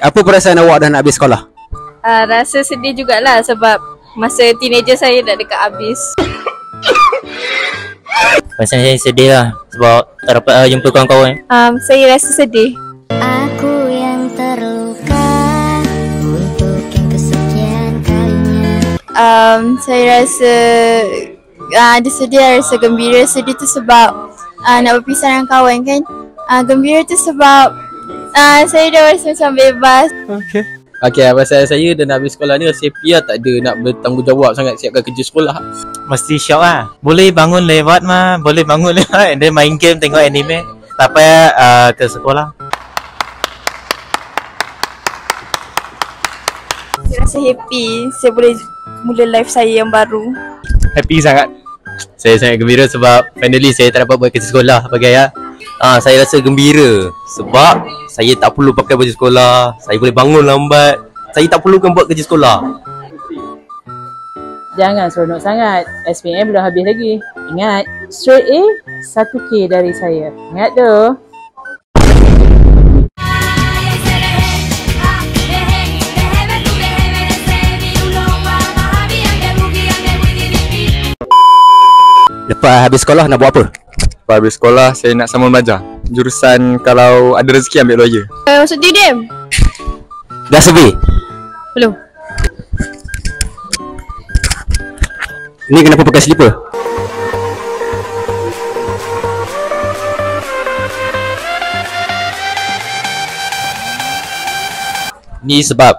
apa perasaan awak dah nak habis sekolah? Rasa sedih jugalah sebab masa teenager saya dah dekat habis. Perasaan saya sedih lah sebab tak dapat jumpa kawan-kawan. Saya rasa sedih. Aku yang terluka untuk yang kesekian kalinya. Saya rasa ada sedih, rasa gembira. Sedih tu sebab nak berpisah dengan kawan kan. Gembira tu sebab saya dah rasa macam bebas. Okey, pasal saya dah nak habis sekolah ni rasa happy lah, tak ada nak bertanggungjawab sangat siapkan kerja sekolah. Mesti syok lah. Boleh bangun lewat mah, boleh bangun lewat and then main game, tengok anime. Tak payah ke sekolah. Saya rasa happy. Saya boleh mula life saya yang baru. Happy sangat. Saya sangat gembira sebab finally saya tak dapat buat kerja sekolah bagi ayah. Saya rasa gembira sebab saya tak perlu pakai baju sekolah. Saya boleh bangun lambat. Saya tak perlukan buat kerja sekolah. Jangan seronok sangat. SPM belum habis lagi. Ingat, straight A 1K dari saya. Ingat tu. Lepas habis sekolah nak buat apa? Lepas habis sekolah saya nak sambung belajar. Jurusan kalau ada rezeki ambil lawyer. Masuk TDM? Dah survey? Belum. Ni kenapa pakai slipper? Ni sebab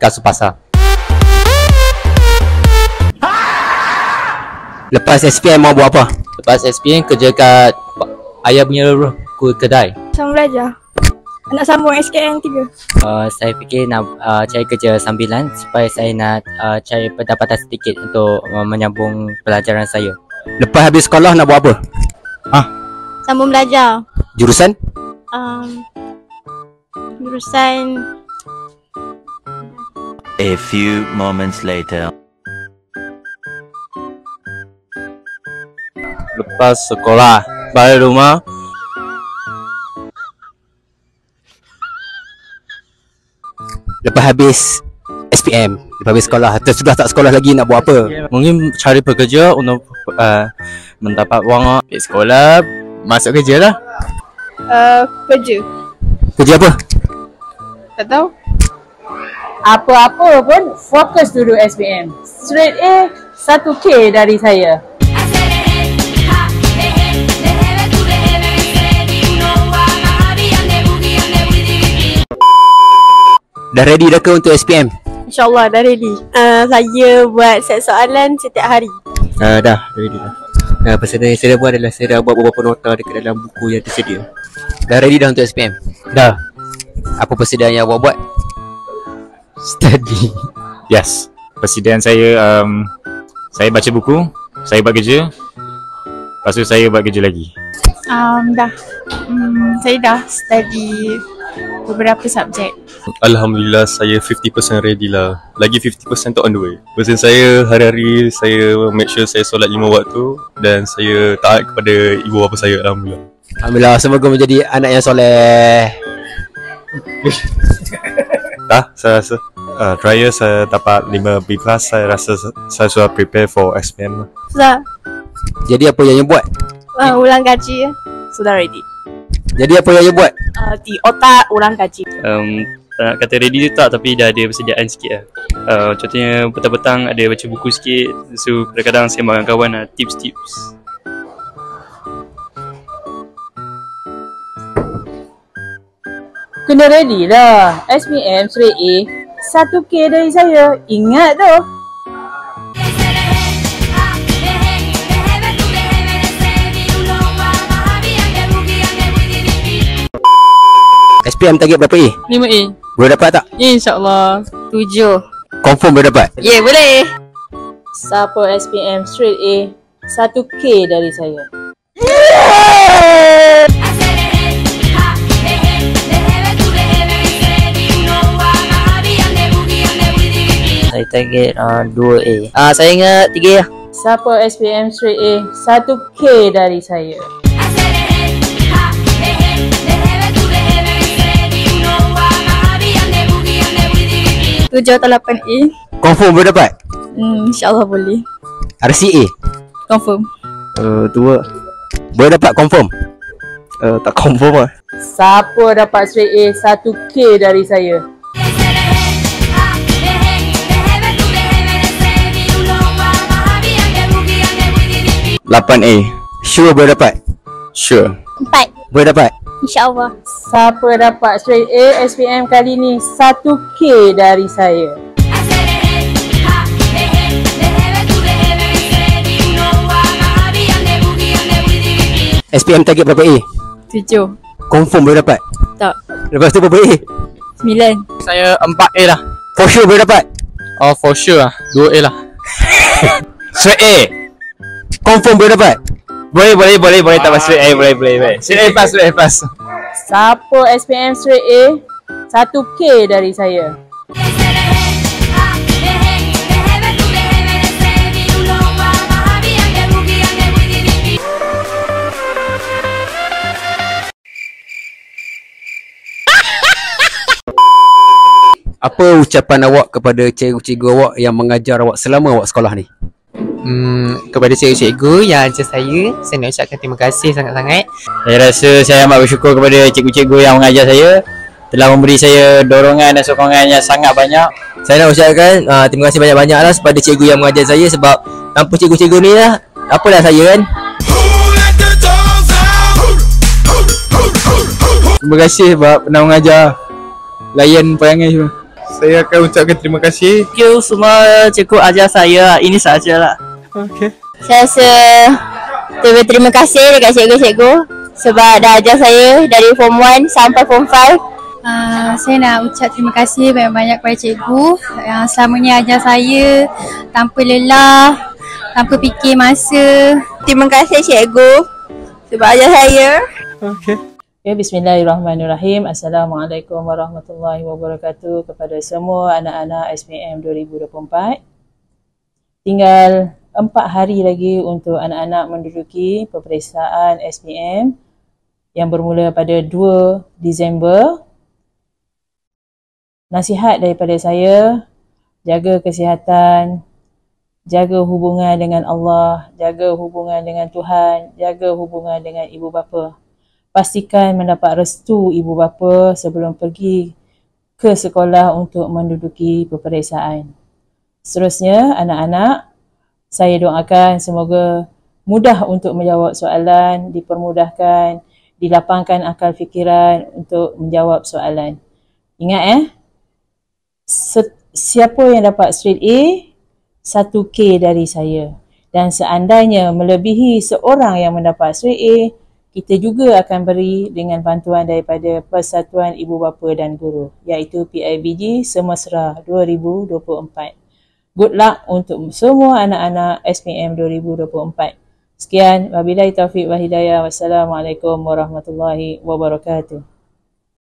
kasut pasar. Lepas SPM mau buat apa? Lepas SPM kerja kat ayah punya kedai. Sambung belajar. Nak sambung SKM 3. Saya fikir nak cari kerja sambilan supaya saya nak cari pendapatan sedikit untuk menyambung pelajaran saya. Lepas habis sekolah nak buat apa? Sambung belajar. Jurusan? Jurusan A few moments later. Lepas sekolah balik rumah. Lepas habis SPM, lepas habis sekolah, sudah tak sekolah lagi nak buat apa? Mungkin cari pekerja untuk mendapat wang. Sekolah, masuk kerja lah. kerja. Kerja apa? Tak tahu. Apa-apa pun fokus dulu SPM. Straight A 1K dari saya. Dah ready dah ke untuk SPM? InsyaAllah dah ready. Saya buat set soalan setiap hari. Dah ready dah. Persediaan yang saya dah buat adalah saya dah buat beberapa nota dekat dalam buku yang tersedia. Dah ready dah untuk SPM? Dah. Apa persediaan yang awak buat? Study. Yes. Persediaan saya baca buku, saya buat kerja. Lepas tu saya buat kerja lagi. Dah. Saya dah study beberapa subjek. Alhamdulillah saya 50% ready lah. Lagi 50% tu on the way. Pasal saya hari-hari saya make sure saya solat 5 waktu dan saya taat kepada ibu bapa saya. Alhamdulillah. Alhamdulillah, semoga menjadi anak yang soleh. Saya rasa trial saya dapat 5B+. Saya rasa saya sudah prepare for SPM. Sudah. Jadi apa yang you buat? Ulang kaji. Sudah ready. Jadi apa yang you buat? Di otak ulang kaji. Tak nak kata ready tu tak, tapi dah ada persediaan sikit lah. Contohnya petang-petang ada baca buku sikit. So kadang-kadang sembang dengan kawan lah, tips-tips. Kena ready lah. SPM straight A 1K dari saya. Ingat tu. SPM target berapa A? 5A. Boleh dapat tak? InsyaAllah 7. Confirm boleh dapat? Ya, boleh. Siapa SPM straight A 1K dari saya. Saya target 2A. Saya ingat 3A lah. Siapa SPM straight A 1K dari saya. 7 atau 8A. Confirm boleh dapat? InsyaAllah boleh. RCA? Confirm. 2. Boleh dapat confirm? Tak confirm lah. Siapa dapat straight A 1K dari saya? 8A. Sure boleh dapat? Sure. 4. Boleh dapat? InsyaAllah. Siapa dapat straight A SPM kali ni 1K dari saya? SPM target berapa A? 7. Confirm boleh dapat? Tak. Lepas tu berapa A? 9. Saya 4A lah. For sure boleh dapat? Oh, for sure lah. 2A lah. Straight A? Confirm boleh dapat? Boleh tambah straight A, boleh. Straight A pass. Siapa SPM straight A 1K dari saya? Apa ucapan awak kepada cikgu-cikgu awak yang mengajar awak selama awak sekolah ni? Kepada cikgu-cikgu yang ajar saya nak ucapkan terima kasih sangat-sangat. Saya rasa saya amat bersyukur kepada cikgu-cikgu yang mengajar saya, telah memberi saya dorongan dan sokongan yang sangat banyak. Saya nak ucapkan terima kasih banyak-banyak lah kepada cikgu yang mengajar saya, sebab tanpa cikgu-cikgu ni lah, apalah saya kan. Terima kasih sebab pernah mengajar, layan perangai semua. Saya akan ucapkan terima kasih. Thank you semua cikgu ajar saya. Ini sahajalah. Saya rasa terima kasih dekat cikgu-cikgu sebab dah ajar saya dari Form 1 sampai Form 5. Saya nak ucap terima kasih banyak-banyak kepada cikgu yang selama ni ajar saya tanpa lelah, tanpa fikir masa. Terima kasih cikgu sebab ajar saya. Ya, bismillahirrahmanirrahim. Assalamualaikum warahmatullahi wabarakatuh kepada semua anak-anak SPM 2024. Tinggal 4 hari lagi untuk anak-anak menduduki peperiksaan SPM yang bermula pada 2 Disember. Nasihat daripada saya, jaga kesihatan, jaga hubungan dengan Allah, jaga hubungan dengan Tuhan, jaga hubungan dengan ibu bapa. Pastikan mendapat restu ibu bapa sebelum pergi ke sekolah untuk menduduki peperiksaan. Seterusnya, anak-anak, saya doakan semoga mudah untuk menjawab soalan, dipermudahkan, dilapangkan akal fikiran untuk menjawab soalan. Ingat siapa yang dapat straight A, 1K dari saya. Dan seandainya melebihi seorang yang mendapat straight A, kita juga akan beri dengan bantuan daripada Persatuan Ibu Bapa dan Guru, iaitu PIBG Semesra 2024. Good luck untuk semua anak-anak SPM 2024. Sekian, wabillahi taufiq wa hidayah. Wassalamualaikum warahmatullahi wabarakatuh.